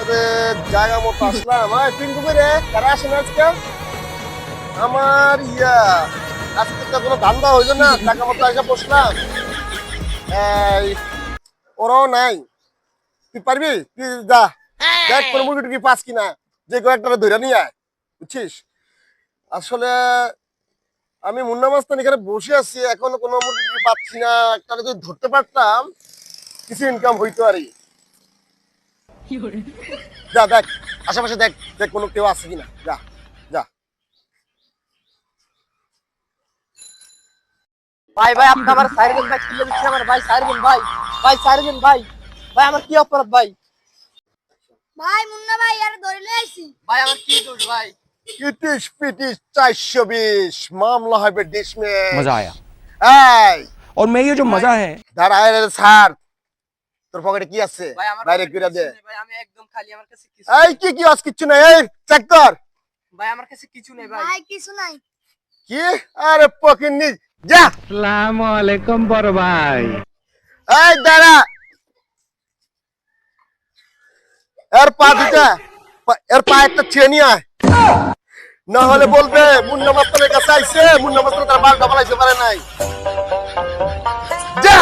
আছে জায়গা মতো আসলাম। পিন্টু করে কারা আসেন আজকে? আমার আজকে তো কোনো ধান্দা হইলো না, জায়গা মতো এসে বসলাম। এই ওরাও নাই। তুই পারবি? তুই যা দেখ কোনো মুরগি টুকি পাস কিনা, যে কয়েকটা ধরে নিয়ে আয়, বুঝছিস? আসলে আমি মুন্না মাস্তান এখানে বসে আছি, এখনো কোনো মুরগি টুকি পাচ্ছি না। একটা যদি ধরতে পারতাম কিছু ইনকাম হইতো আর কি। যা দেখ আশেপাশে, দেখ দেখ কোনো কেউ আছে কিনা, যা যা। ভাই ভাই আপনি আমার সাইরেন ভাই তুলে দিচ্ছেন আমার ভাই সাইরেন ভাই ভাই সাইরেন ভাই ভাই আমার কি অপরাধ ভাই ভাই মুন্না ভাই আর ধরে লই আইছি। ভাই আমার কি দোষ ভাই ইটিস পিটিস 420 মামলা হবে ডিসমিস। मजा आया এই और मैं ये जो मजा है দাঁড়ায় রে স্যার, তোর পকেটে কি আছে ভাই আমার বাইরে কাছে কইরা দে। কিছু নেই ভাই আমি একদম খালি আমার কাছে কিছু এই কি আজ কিচ্ছু নাই, এই চেক কর। ভাই আমার কাছে কিছু নেই ভাই ভাই কিছু নাই। কি আরে পকিনি, যা। আসসালামু আলাইকুম বড় ভাই। এই দাঁড়া, এর পা দুটা, এর পা একটা ছেনি আয়, না হলে বলবে মুন্না মাস্তানের কাছে আইছে, মুন্না মাস্তান তার বাল ডাবলাইতে পারে নাই। যা